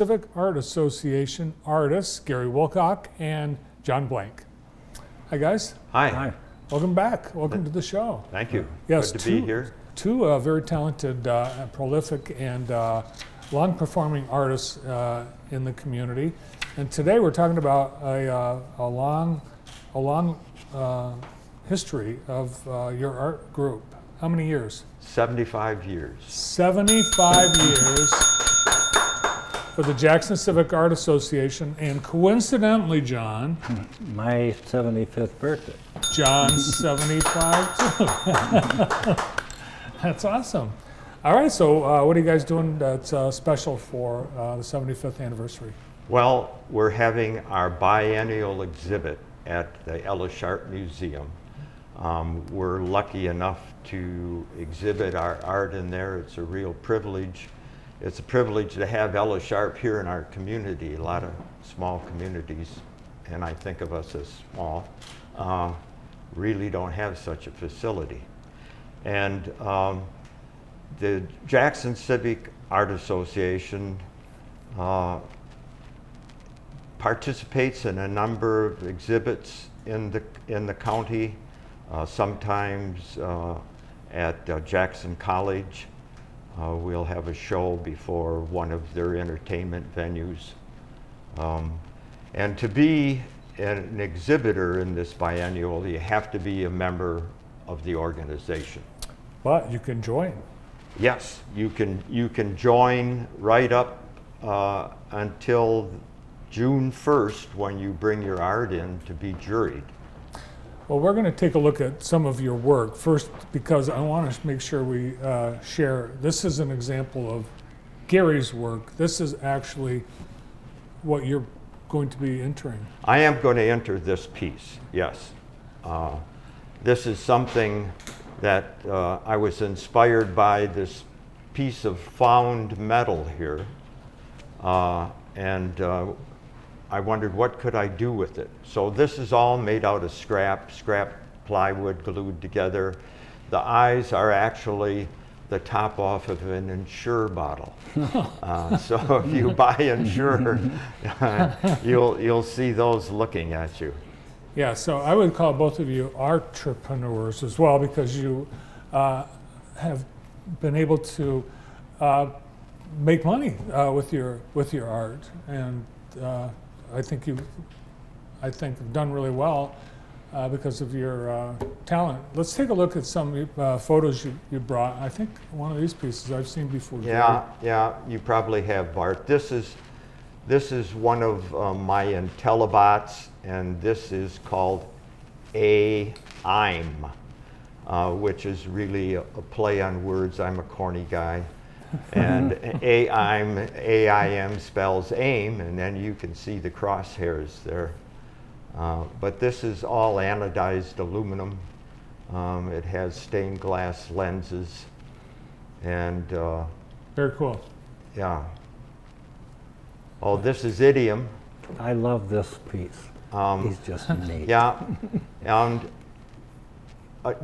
Civic Art Association artists, Gary Wilcock and John Blank. Hi, guys. Hi. Hi. Welcome back. Welcome to the show. Thank you. Yes, Good to be here. Two very talented, prolific, and long-performing artists in the community. And today we're talking about a long history of your art group. How many years? 75 years. 75 years for the Jackson Civic Art Association, and coincidentally, John, My 75th birthday. John's 75 too. That's awesome. All right, so what are you guys doing that's special for the 75th anniversary? Well, we're having our biennial exhibit at the Ellis Art Museum. We're lucky enough to exhibit our art in there. It's a real privilege. It's a privilege to have Ellis Art here in our community. A lot of small communities, and I think of us as small, really don't have such a facility. And the Jackson Civic Art Association participates in a number of exhibits in the county, sometimes at Jackson College. We'll have a show before one of their entertainment venues. And to be an exhibitor in this biennial, you have to be a member of the organization. But you can join. Yes, you can join right up until June 1st when you bring your art in to be juried. Well, we're going to take a look at some of your work first, because I want to make sure we share. This is an example of Gary's work. This is actually what you're going to be entering. I am going to enter this piece, yes. This is something that I was inspired by, this piece of found metal here. And I wondered, what could I do with it? So this is all made out of scrap plywood glued together. The eyes are actually the top off of an Ensure bottle. So if you buy Ensure, you'll see those looking at you. Yeah, so I would call both of you entrepreneurs as well, because you have been able to make money with your art, and I think you've done really well because of your talent. Let's take a look at some photos you brought. I think one of these pieces I've seen before. Yeah, you probably have, Bart. This is one of my IntelliBots, and this is called AIM, which is really a play on words. I'm a corny guy. And AIM spells aim, and then you can see the crosshairs there. But this is all anodized aluminum. It has stained glass lenses, and very cool. Yeah. Oh, this is idiom. I love this piece. He's just neat. Yeah, and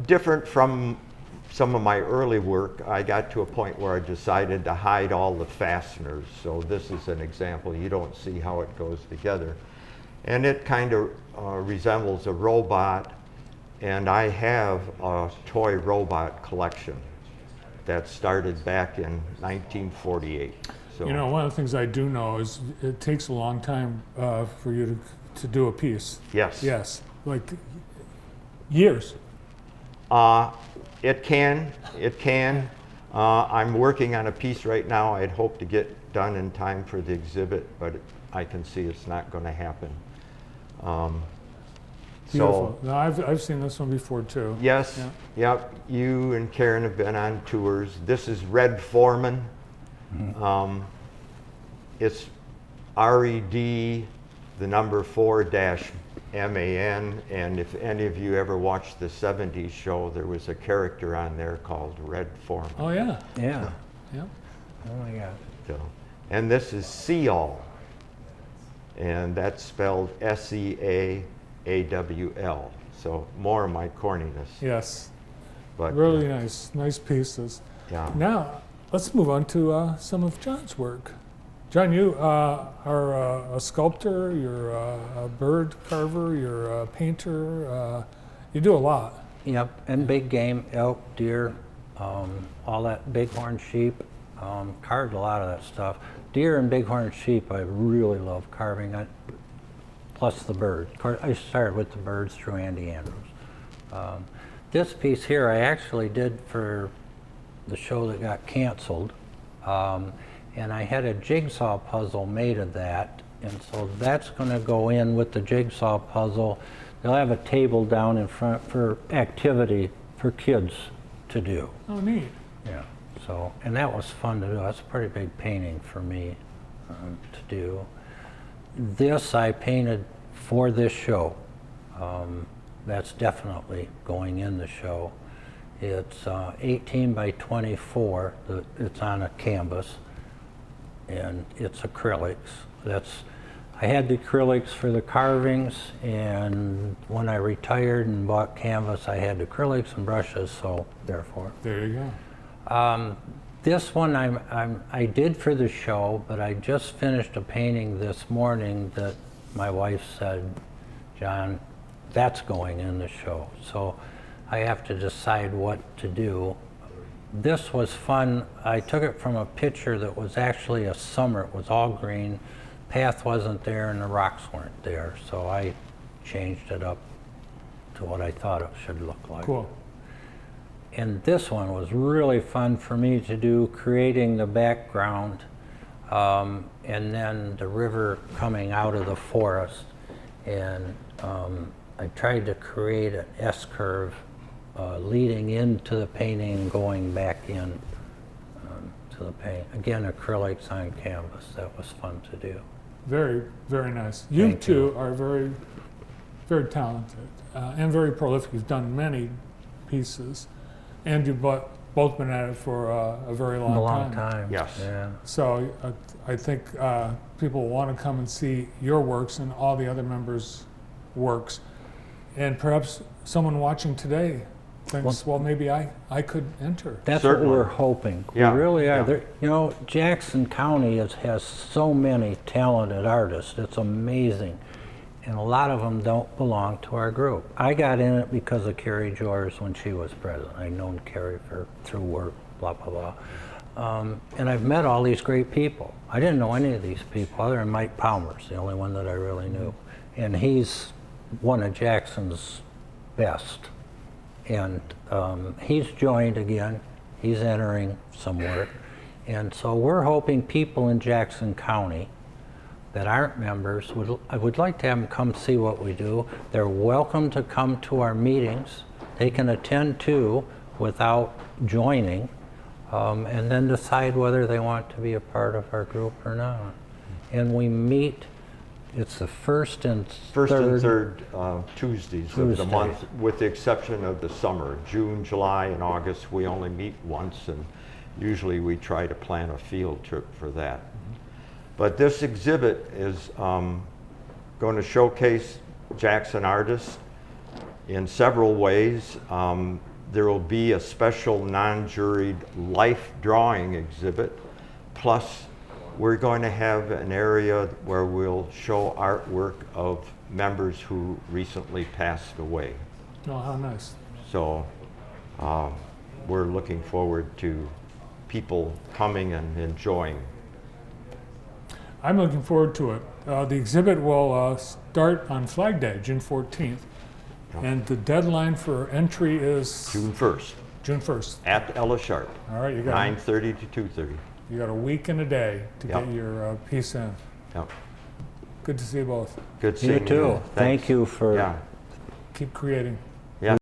different from some of my early work, I got to a point where I decided to hide all the fasteners. So this is an example. You don't see how it goes together. And it kind of resembles a robot. And I have a toy robot collection that started back in 1948. So, you know, one of the things I do know is it takes a long time for you to do a piece. Yes. Yes, like years. It can. I'm working on a piece right now I'd hope to get done in time for the exhibit, but I can see it's not going to happen. Beautiful. No, I've seen this one before too. Yes, yeah. Yep. You and Karen have been on tours. This is Red Foreman. Mm-hmm. It's RED, the number 4-MAN, and if any of you ever watched the 70s show, there was a character on there called Red Foreman. Oh yeah. Yeah. Yeah. Oh my God. So, and this is Seal, and that's spelled SEAAWL. So more of my corniness. Yes. But really nice pieces. Yeah. Now let's move on to some of John's work. John, you are a sculptor, you're a bird carver, you're a painter, you do a lot. Yep, and big game, elk, deer, all that bighorn sheep, carved a lot of that stuff. Deer and bighorn sheep I really love carving, plus the birds. Of course, I started with the birds through Andy Andrews. This piece here I actually did for the show that got canceled. And I had a jigsaw puzzle made of that, and so that's going to go in with the jigsaw puzzle. They'll have a table down in front for activity for kids to do. Oh, neat. Yeah. So, and that was fun to do. That's a pretty big painting for me to do. This I painted for this show. That's definitely going in the show. It's 18 by 24. It's on a canvas. And it's acrylics. I had the acrylics for the carvings, and when I retired and bought canvas, I had acrylics and brushes, so therefore. There you go. This one I did for the show, but I just finished a painting this morning that my wife said, John, that's going in the show. So I have to decide what to do. This was fun. I took it from a picture that was actually a summer. It was all green. Path wasn't there and the rocks weren't there. So I changed it up to what I thought it should look like. Cool. And this one was really fun for me to do, creating the background and then the river coming out of the forest. And I tried to create an S-curve leading into the painting and going back in to the paint. Again, acrylics on canvas. That was fun to do. Very, very nice. You Thank two you. are very, very talented and very prolific. You've done many pieces, and you've both been at it for a very long A time. long time. Yes. Yeah. So I think people want to come and see your works and all the other members' works. And perhaps someone watching today thinks, well, maybe I could enter. That's Certainly. what we're hoping. Yeah, We really are. yeah. There, you know, Jackson County has so many talented artists. It's amazing. And a lot of them don't belong to our group. I got in it because of Carrie George when she was president. I'd known Carrie through work, blah, blah, blah. And I've met all these great people. I didn't know any of these people other than Mike Palmer's the only one that I really knew. And he's one of Jackson's best. And he's joined again. He's entering some work. And so we're hoping people in Jackson County that aren't members, I would like to have them come see what we do. They're welcome to come to our meetings. They can attend too without joining, and then decide whether they want to be a part of our group or not. And we meet, it's the first and third Tuesdays of the Tuesday. month, with the exception of the summer. June, July, and August, we only meet once, and usually we try to plan a field trip for that. But this exhibit is going to showcase Jackson artists in several ways. There will be a special non-juried life drawing exhibit, plus we're going to have an area where we'll show artwork of members who recently passed away. Oh, how nice. So we're looking forward to people coming and enjoying. I'm looking forward to it. The exhibit will start on Flag Day, June 14th. And the deadline for entry is June 1st June 1st. at Ella Sharp, All right, you got 9:30 to 2:30. you got a week and a day to Yep. get your piece in. Yep. Good to see you both. Good seeing You you. too. Thanks. Thank you for Yeah. Keep creating.